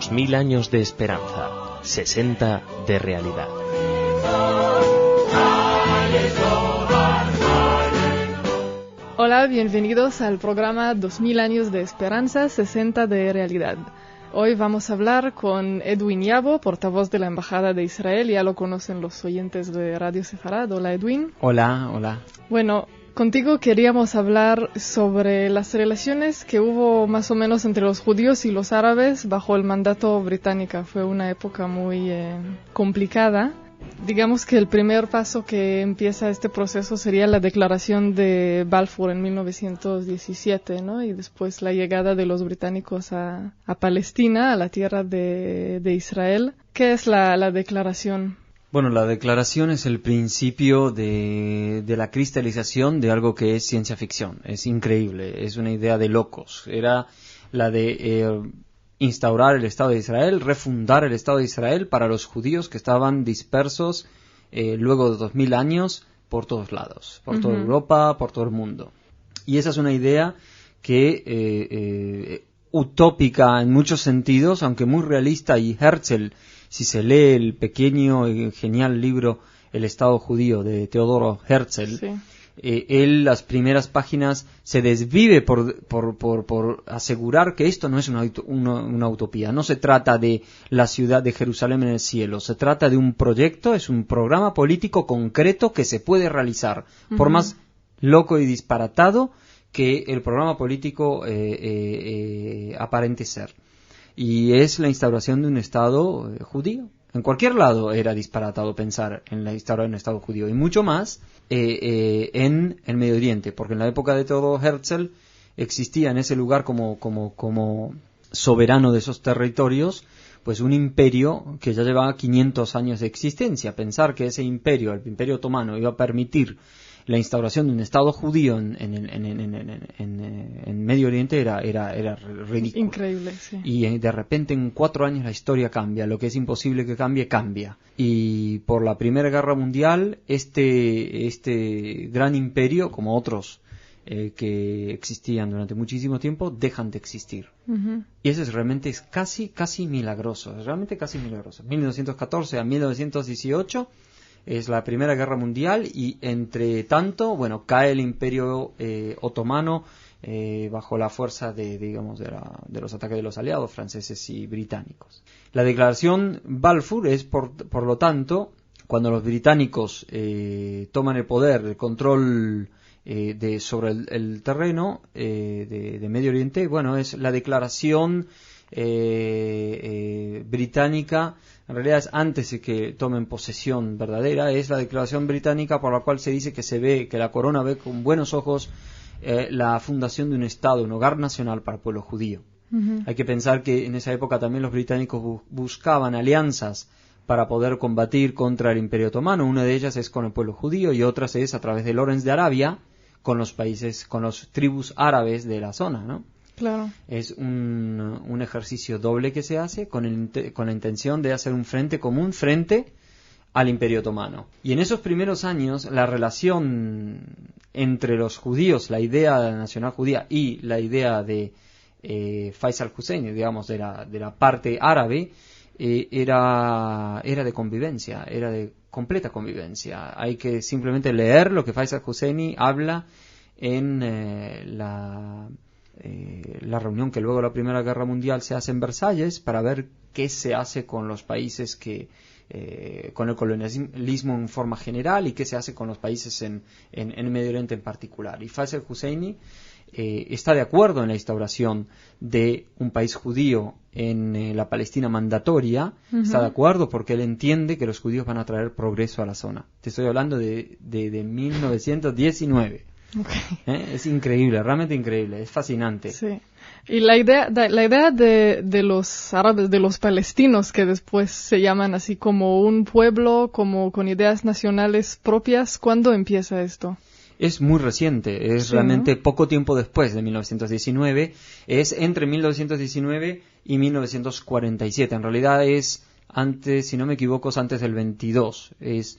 2000 años de esperanza, 60 de realidad. Hola, bienvenidos al programa 2000 años de esperanza, 60 de realidad. Hoy vamos a hablar con Edwin Yabo, portavoz de la Embajada de Israel. Ya lo conocen los oyentes de Radio Sefarad. Hola, Edwin. Hola. Bueno, contigo queríamos hablar sobre las relaciones que hubo más o menos entre los judíos y los árabes bajo el mandato británico. Fue una época muy complicada. Digamos que el primer paso que empieza este proceso sería la declaración de Balfour en 1917, ¿no? Y después la llegada de los británicos a Palestina, a la tierra de Israel. ¿Qué es la declaración? Bueno, la declaración es el principio de la cristalización de algo que es ciencia ficción. Es increíble, es una idea de locos. Era la de instaurar el Estado de Israel, refundar el Estado de Israel para los judíos que estaban dispersos luego de 2000 años por todos lados, por toda Europa, por todo el mundo. Y esa es una idea que utópica en muchos sentidos, aunque muy realista, y Herzl, si se lee el pequeño y genial libro El Estado Judío de Teodoro Herzl, sí. Él, las primeras páginas, se desvive por asegurar que esto no es una utopía. No se trata de la ciudad de Jerusalén en el cielo. Se trata de un proyecto, es un programa político concreto que se puede realizar, por más loco y disparatado que el programa político aparente ser. Y es la instauración de un Estado judío. En cualquier lado era disparatado pensar en la instauración de un Estado judío, y mucho más en el Medio Oriente, porque en la época de Teodoro Herzl existía en ese lugar como soberano de esos territorios, pues un imperio que ya llevaba 500 años de existencia. Pensar que ese imperio, el Imperio Otomano, iba a permitir la instauración de un Estado judío en Medio Oriente era ridículo. Increíble, sí. Y de repente en 4 años la historia cambia. Lo que es imposible que cambie, cambia. Y por la Primera Guerra Mundial, este gran imperio, como otros que existían durante muchísimo tiempo, dejan de existir. Y eso realmente es casi milagroso. Es realmente casi milagroso. 1914 a 1918... es la Primera Guerra Mundial, y entre tanto, bueno, cae el Imperio Otomano bajo la fuerza de los ataques de los aliados franceses y británicos. La declaración Balfour es, por lo tanto, cuando los británicos toman el poder, el control sobre el terreno de Medio Oriente, bueno, es la declaración británica. En realidad es antes de que tomen posesión verdadera, es la declaración británica por la cual se dice que la corona ve con buenos ojos la fundación de un Estado, un hogar nacional para el pueblo judío. Hay que pensar que en esa época también los británicos buscaban alianzas para poder combatir contra el Imperio Otomano. Una de ellas es con el pueblo judío y otras es a través de Lorenz de Arabia con los tribus árabes de la zona, ¿no? Claro. Es un ejercicio doble que se hace con la intención de hacer un frente común frente al Imperio Otomano. Y en esos primeros años la relación entre los judíos, la idea nacional judía y la idea de Faisal Hussein, digamos, de la parte árabe, era de convivencia, era de completa convivencia. Hay que simplemente leer lo que Faisal Husseini habla en la reunión que luego de la Primera Guerra Mundial se hace en Versalles, para ver qué se hace con los países con el colonialismo en forma general, y qué se hace con los países en Medio Oriente en particular. Y Faisal Husseini está de acuerdo en la instauración de un país judío en la Palestina mandatoria. Está de acuerdo porque él entiende que los judíos van a traer progreso a la zona. Te estoy hablando de 1919. Okay. Es increíble, realmente increíble, es fascinante. Sí. Y la idea de los árabes, de los palestinos, que después se llaman así como un pueblo, como con ideas nacionales propias, ¿cuándo empieza esto? Es muy reciente, es realmente poco tiempo después de 1919, es entre 1919 y 1947, en realidad es antes, si no me equivoco, es antes del 22, es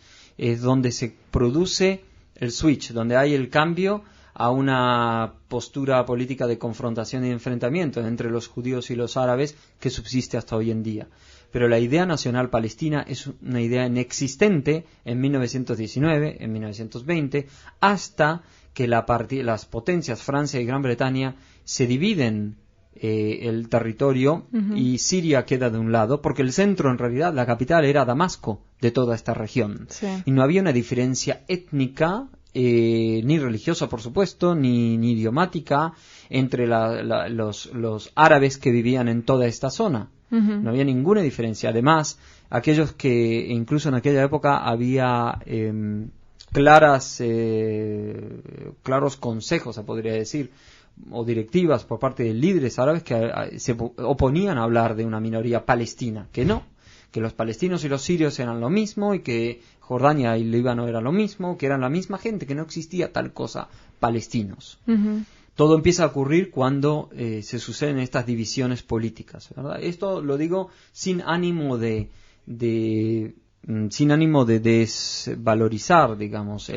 donde se produce el switch, donde hay el cambio a una postura política de confrontación y enfrentamiento entre los judíos y los árabes que subsiste hasta hoy en día. Pero la idea nacional palestina es una idea inexistente en 1919, en 1920, hasta que las potencias Francia y Gran Bretaña se dividen el territorio y Siria queda de un lado, porque el centro, en realidad, la capital era Damasco de toda esta región. Sí. Y no había una diferencia étnica, ni religiosa, por supuesto, ni idiomática entre los árabes que vivían en toda esta zona. No había ninguna diferencia. Además, aquellos que, incluso en aquella época, había claros consejos, se podría decir, o directivas por parte de líderes árabes que se oponían a hablar de una minoría palestina, que no, que los palestinos y los sirios eran lo mismo y que Jordania y Líbano eran lo mismo, que eran la misma gente, que no existía tal cosa, palestinos. Todo empieza a ocurrir cuando se suceden estas divisiones políticas, ¿verdad? Esto lo digo sin ánimo de desvalorizar, digamos,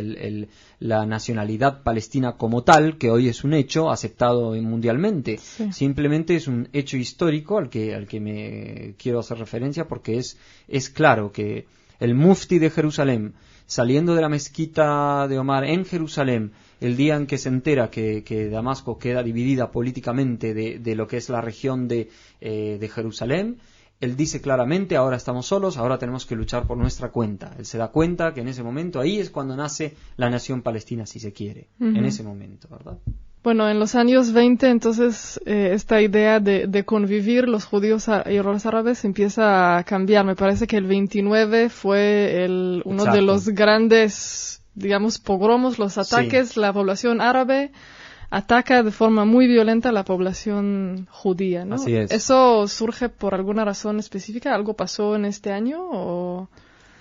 la nacionalidad palestina como tal, que hoy es un hecho aceptado mundialmente. Sí. Simplemente es un hecho histórico al que me quiero hacer referencia, porque es claro que el mufti de Jerusalén, saliendo de la mezquita de Omar en Jerusalén, el día en que se entera que Damasco queda dividida políticamente de lo que es la región de Jerusalén, él dice claramente: ahora estamos solos, ahora tenemos que luchar por nuestra cuenta. Él se da cuenta que en ese momento, ahí es cuando nace la nación palestina, si se quiere, en ese momento, ¿verdad? Bueno, en los años 20, entonces, esta idea de convivir los judíos y los árabes empieza a cambiar. Me parece que el 29 fue uno de los grandes, digamos, pogromos, los ataques. Sí. La población árabe ataca de forma muy violenta a la población judía, ¿no? Así es. ¿Eso surge por alguna razón específica? ¿Algo pasó en este año o...?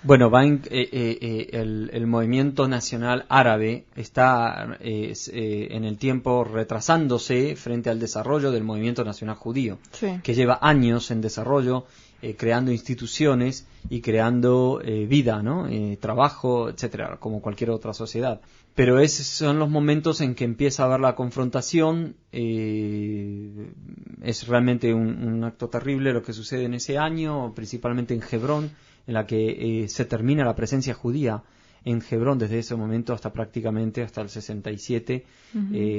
Bueno, el movimiento nacional árabe está en el tiempo retrasándose frente al desarrollo del movimiento nacional judío, sí, que lleva años en desarrollo, creando instituciones y creando vida, ¿no? Trabajo, etcétera, como cualquier otra sociedad. Pero esos son los momentos en que empieza a haber la confrontación. Es realmente un acto terrible lo que sucede en ese año, principalmente en Hebrón, en la que se termina la presencia judía en Hebrón desde ese momento hasta el 67.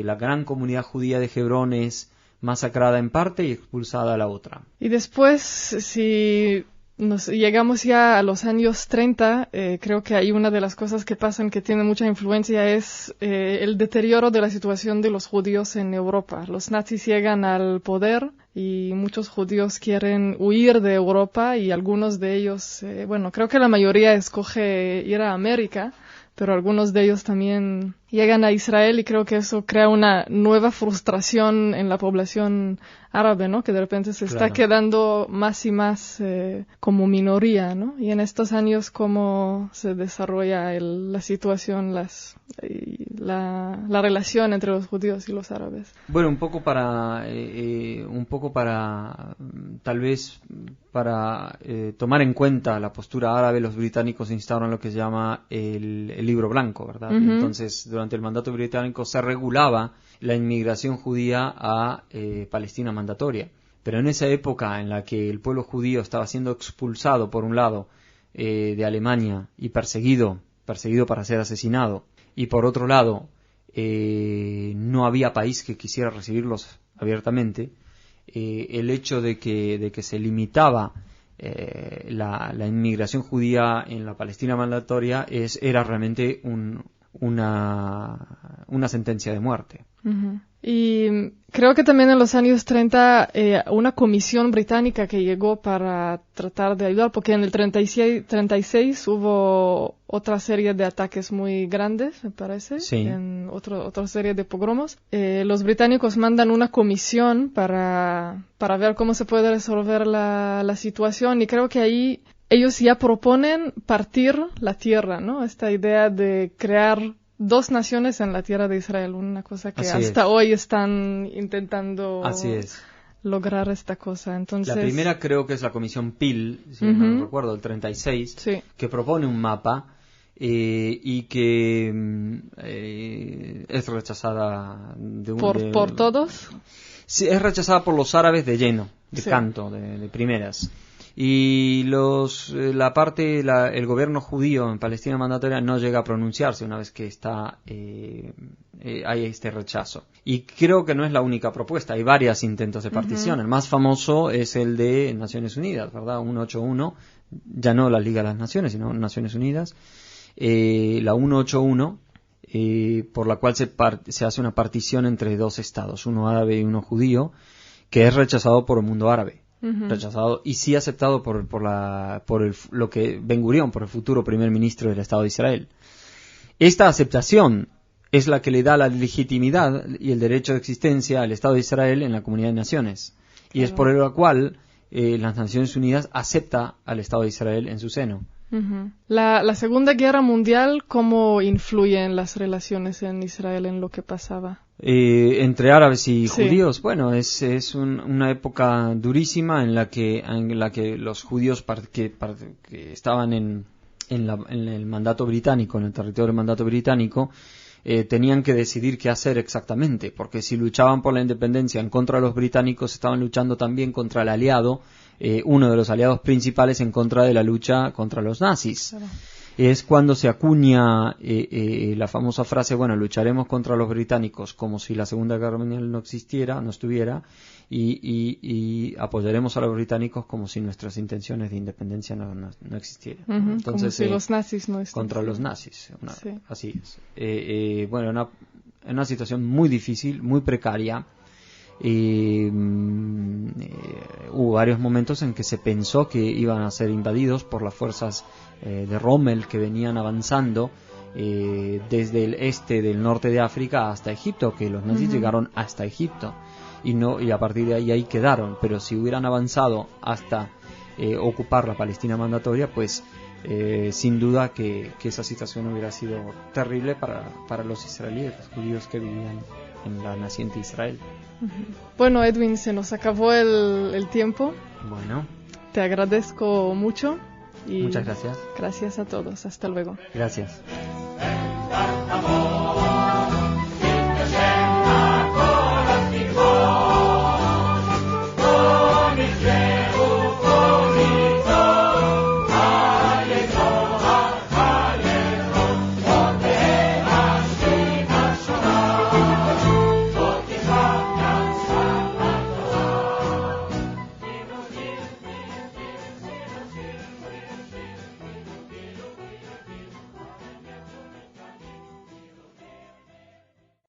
La gran comunidad judía de Hebrón es masacrada en parte y expulsada a la otra. Y después, si nos llegamos ya a los años 30, creo que hay una de las cosas que pasan que tiene mucha influencia es el deterioro de la situación de los judíos en Europa. Los nazis llegan al poder y muchos judíos quieren huir de Europa y algunos de ellos, creo que la mayoría escoge ir a América, pero algunos de ellos también llegan a Israel y creo que eso crea una nueva frustración en la población árabe, ¿no? Que de repente se está quedando más y más como minoría, ¿no? Y en estos años, ¿cómo se desarrolla la situación, la relación entre los judíos y los árabes? Bueno, un poco para tomar en cuenta la postura árabe, los británicos instauran lo que se llama el libro blanco, ¿verdad? Entonces, durante el mandato británico se regulaba la inmigración judía a Palestina mandatoria. Pero en esa época en la que el pueblo judío estaba siendo expulsado, por un lado, de Alemania y perseguido para ser asesinado, y por otro lado, no había país que quisiera recibirlos abiertamente, el hecho de que se limitaba la inmigración judía en la Palestina mandatoria era realmente una sentencia de muerte. Y creo que también en los años 30 una comisión británica que llegó para tratar de ayudar, porque en el 36 hubo otra serie de ataques muy grandes, me parece, sí, en otra serie de pogromos. Los británicos mandan una comisión para ver cómo se puede resolver la situación, y creo que ahí ellos ya proponen partir la tierra, ¿no? Esta idea de crear dos naciones en la tierra de Israel, una cosa que hoy están intentando lograr esta cosa. Entonces, la primera creo que es la Comisión Peel, si no recuerdo, del 36, que propone un mapa y que es rechazada por todos. Sí, es rechazada por los árabes de lleno, de canto, de primeras. Y el gobierno judío en Palestina mandatoria no llega a pronunciarse una vez que hay este rechazo. Y creo que no es la única propuesta, hay varios intentos de partición. El más famoso es el de Naciones Unidas, ¿verdad? 181, ya no la Liga de las Naciones, sino Naciones Unidas. La 181, por la cual se hace una partición entre dos estados, uno árabe y uno judío, que es rechazado por el mundo árabe. Rechazado y sí aceptado por lo que Ben Gurión, por el futuro primer ministro del Estado de Israel. Esta aceptación es la que le da la legitimidad y el derecho de existencia al Estado de Israel en la comunidad de naciones. Y es por lo cual las Naciones Unidas acepta al Estado de Israel en su seno. La Segunda Guerra Mundial, ¿cómo influye en las relaciones en Israel, en lo que pasaba? Entre árabes y judíos, bueno, es una época durísima en la que los judíos que estaban en el mandato británico, en el territorio del mandato británico, tenían que decidir qué hacer exactamente, porque si luchaban por la independencia en contra de los británicos, estaban luchando también contra el aliado, uno de los aliados principales en contra de la lucha contra los nazis. Claro. Es cuando se acuña la famosa frase, bueno, lucharemos contra los británicos como si la Segunda Guerra Mundial no estuviera, y apoyaremos a los británicos como si nuestras intenciones de independencia no existieran. Entonces, como si los nazis no estuvieran. Contra los nazis, así es. Bueno, una situación muy difícil, muy precaria. Hubo varios momentos en que se pensó que iban a ser invadidos por las fuerzas de Rommel que venían avanzando desde el este del norte de África hasta Egipto, que los nazis llegaron hasta Egipto y a partir de ahí quedaron, pero si hubieran avanzado hasta ocupar la Palestina mandatoria, pues sin duda que esa situación hubiera sido terrible para los israelíes, los judíos que vivían en la naciente Israel. Bueno, Edwin, se nos acabó el tiempo. Bueno. Te agradezco mucho. Y muchas gracias. Gracias a todos. Hasta luego. Gracias.